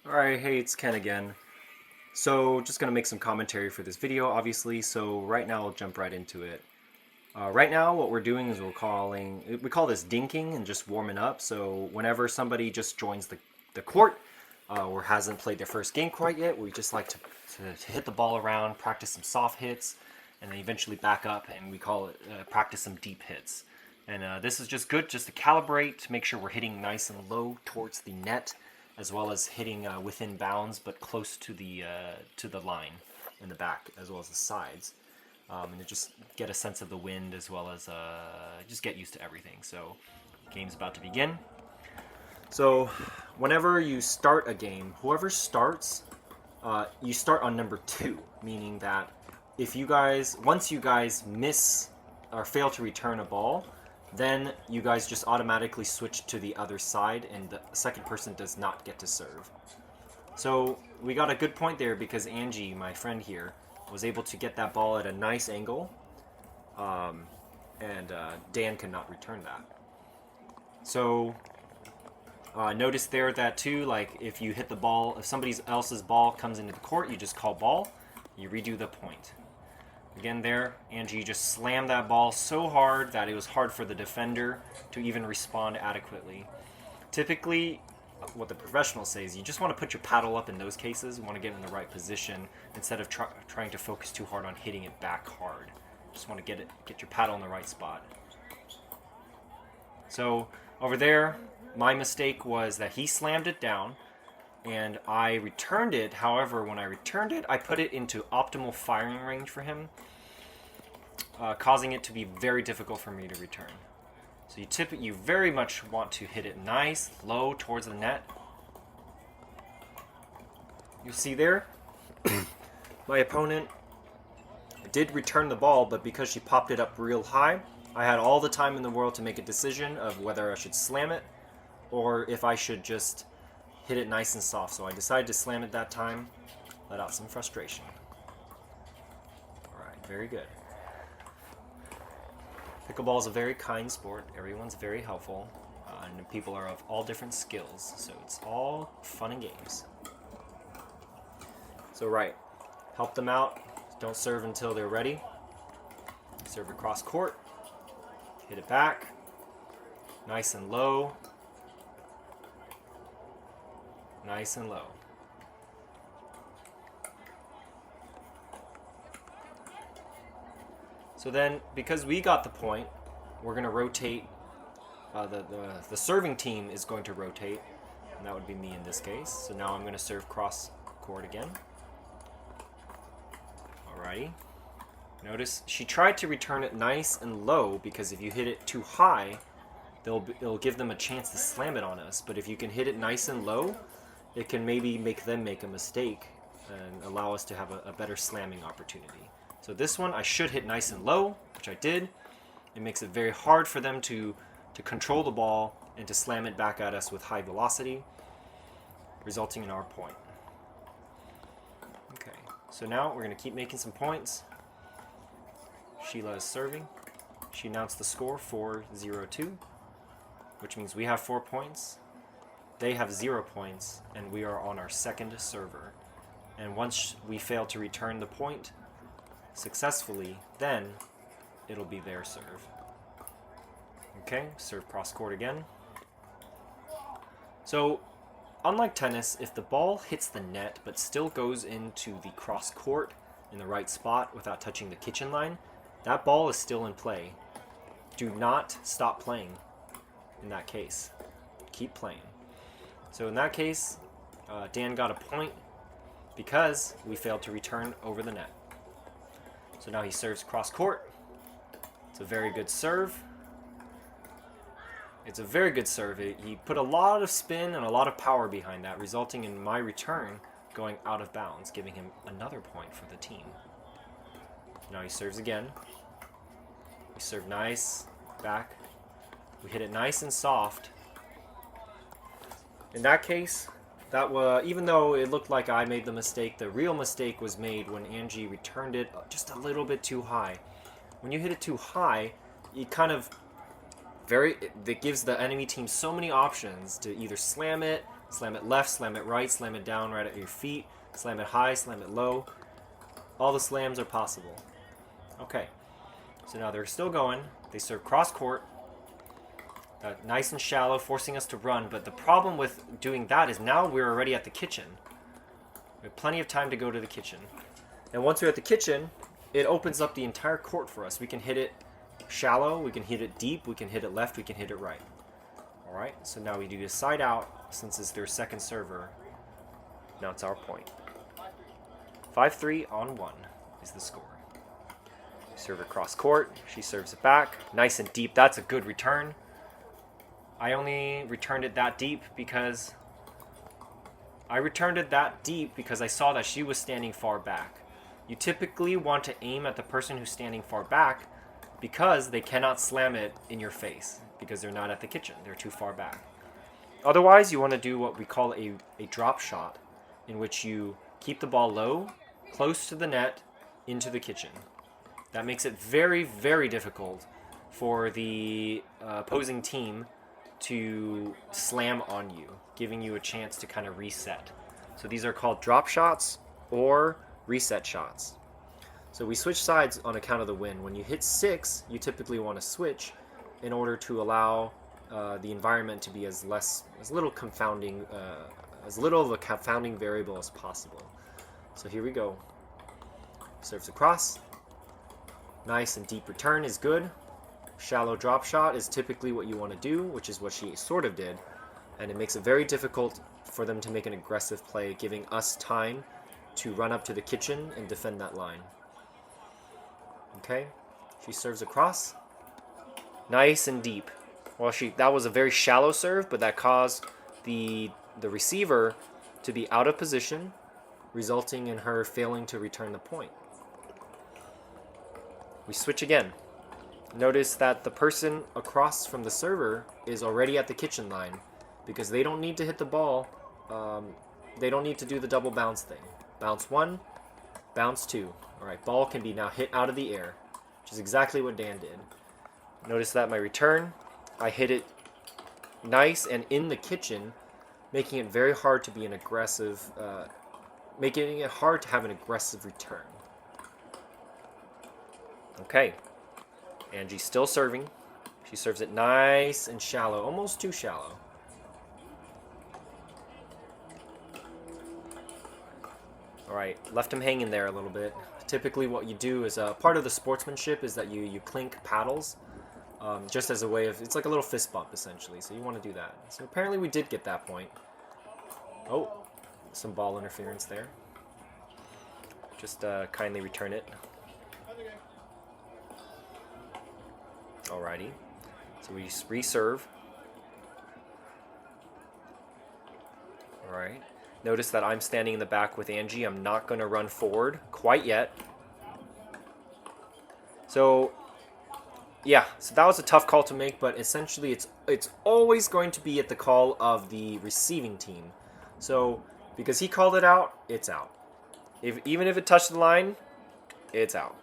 Alright, hey, it's Ken again. So, just gonna make some commentary for this video, obviously, so right now I'll jump right into it. Right now, what we're doing is we call this dinking and just warming up, so whenever somebody just joins the court, or hasn't played their first game quite yet, we just like to hit the ball around, practice some soft hits, and then eventually back up, and we call it practice some deep hits. And this is just good just to calibrate, to make sure we're hitting nice and low towards the net, as well as hitting within bounds but close to the line in the back, as well as the sides. And to just get a sense of the wind, as well as just get used to everything. So, game's about to begin. So, whenever you start a game, whoever starts, you start on number 2, meaning that once you guys miss or fail to return a ball, then you guys just automatically switch to the other side, and the second person does not get to serve. So we got a good point there because Angie, my friend here, was able to get that ball at a nice angle, and Dan cannot return that. So notice there that too, like if you hit the ball, if somebody else's ball comes into the court, you just call ball, you redo the point. Again there, Angie just slammed that ball so hard that it was hard for the defender to even respond adequately. Typically, what the professionals say is you just want to put your paddle up in those cases. You want to get in the right position instead of trying to focus too hard on hitting it back hard. Just want to get your paddle in the right spot. So over there, my mistake was that he slammed it down, and I returned it. However, when I returned it, I put it into optimal firing range for him, causing it to be very difficult for me to return. So you very much want to hit it nice, low towards the net. You'll see there, my opponent did return the ball, but because she popped it up real high, I had all the time in the world to make a decision of whether I should slam it or if I should just hit it nice and soft. So I decided to slam it that time, let out some frustration. Alright, very good. Pickleball is a very kind sport. Everyone's very helpful, and people are of all different skills, so it's all fun and games. So right, help them out. Don't serve until they're ready. Serve across court. Hit it back. Nice and low. Nice and low. So then, because we got the point, we're going to rotate. The serving team is going to rotate, and that would be me in this case. So now I'm going to serve cross court again. Alrighty. Notice she tried to return it nice and low, because if you hit it too high, it'll give them a chance to slam it on us. But if you can hit it nice and low, it can maybe make them make a mistake and allow us to have a better slamming opportunity. So this one I should hit nice and low, which I did. It makes it very hard for them to control the ball and to slam it back at us with high velocity, resulting in our point. Okay, so now we're going to keep making some points. Sheila is serving. She announced the score 4-0-2, which means we have 4 points. They have 0 points, and we are on our second server. And once we fail to return the point successfully, then it'll be their serve. Okay, serve cross court again. So, unlike tennis, if the ball hits the net but still goes into the cross court in the right spot without touching the kitchen line, that ball is still in play. Do not stop playing in that case. Keep playing. So in that case, Dan got a point because we failed to return over the net. So now he serves cross court. It's a very good serve. It's a very good serve. He put a lot of spin and a lot of power behind that, resulting in my return going out of bounds, giving him another point for the team. Now he serves again. We serve nice back. We hit it nice and soft. In that case, even though it looked like I made the mistake, the real mistake was made when Angie returned it just a little bit too high. When you hit it too high, it gives the enemy team so many options to either slam it, Slam it left, slam it right, slam it down right at your feet, slam it high, slam it low. All the slams are possible. Okay, so now they're still going. They serve cross court. Nice and shallow, forcing us to run. But the problem with doing that is now we're already at the kitchen. We have plenty of time to go to the kitchen. And once we're at the kitchen, it opens up the entire court for us. We can hit it shallow, we can hit it deep, we can hit it left, we can hit it right. Alright, so now we do a side out since it's their second server. Now it's our point. 5-3 on 1 is the score. Serve it cross court, she serves it back. Nice and deep, that's a good return. I only returned it that deep because I saw that she was standing far back. You typically want to aim at the person who's standing far back because they cannot slam it in your face because they're not at the kitchen. They're too far back. Otherwise, you want to do what we call a drop shot, in which you keep the ball low, close to the net, into the kitchen. That makes it very, very difficult for the opposing team to slam on you, giving you a chance to kind of reset. So these are called drop shots or reset shots. So we switch sides on account of the wind. When you hit 6, you typically want to switch in order to allow the environment to be as little of a confounding variable as possible. So here we go. Serves across. Nice and deep return is good. Shallow drop shot is typically what you want to do, which is what she sort of did. And it makes it very difficult for them to make an aggressive play, giving us time to run up to the kitchen and defend that line. Okay, she serves across. Nice and deep. Well, that was a very shallow serve, but that caused the receiver to be out of position, resulting in her failing to return the point. We switch again. Notice that the person across from the server is already at the kitchen line because they don't need to hit the ball. They don't need to do the double bounce thing. Bounce 1, bounce 2. Alright, ball can be now hit out of the air, which is exactly what Dan did. Notice that my return, I hit it nice and in the kitchen, making it very hard to be an aggressive, making it hard to have an aggressive return. Okay. Angie's still serving. She serves it nice and shallow, almost too shallow. Alright, left him hanging there a little bit. Typically what you do is, part of the sportsmanship is that you clink paddles, just as a way of, it's like a little fist bump essentially, so you want to do that. So apparently we did get that point. Oh, some ball interference there. Just kindly return it. Alrighty, so we reserve. Alright, notice that I'm standing in the back with Angie. I'm not going to run forward quite yet. So, yeah, so that was a tough call to make, but essentially it's always going to be at the call of the receiving team. So, because he called it out, it's out. Even if it touched the line, it's out.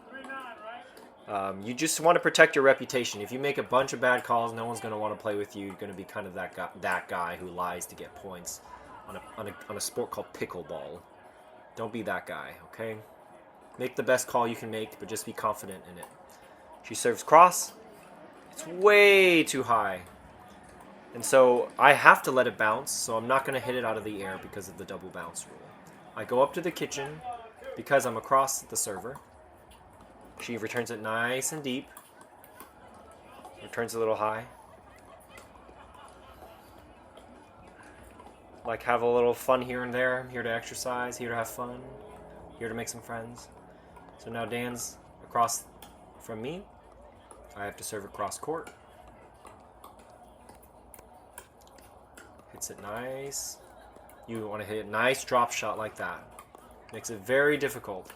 You just want to protect your reputation. If you make a bunch of bad calls, no one's going to want to play with you. You're going to be kind of that guy who lies to get points on a sport called pickleball. Don't be that guy, okay? Make the best call you can make, but just be confident in it. She serves cross. It's way too high. And so I have to let it bounce, so I'm not going to hit it out of the air because of the double bounce rule. I go up to the kitchen because I'm across the server. She returns it nice and deep. Returns a little high. Like, have a little fun here and there. I'm here to exercise, here to have fun, here to make some friends. So now Dan's across from me. I have to serve across court. Hits it nice. You want to hit a nice drop shot like that. Makes it very difficult.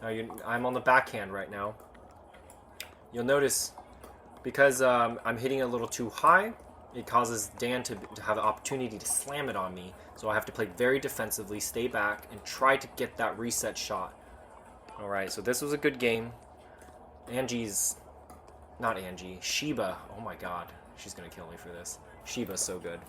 Now I'm on the backhand right now. You'll notice, because I'm hitting a little too high, it causes Dan to have an opportunity to slam it on me. So I have to play very defensively, stay back, and try to get that reset shot. Alright, so this was a good game. Sheba. Oh my god. She's going to kill me for this. Sheba's so good.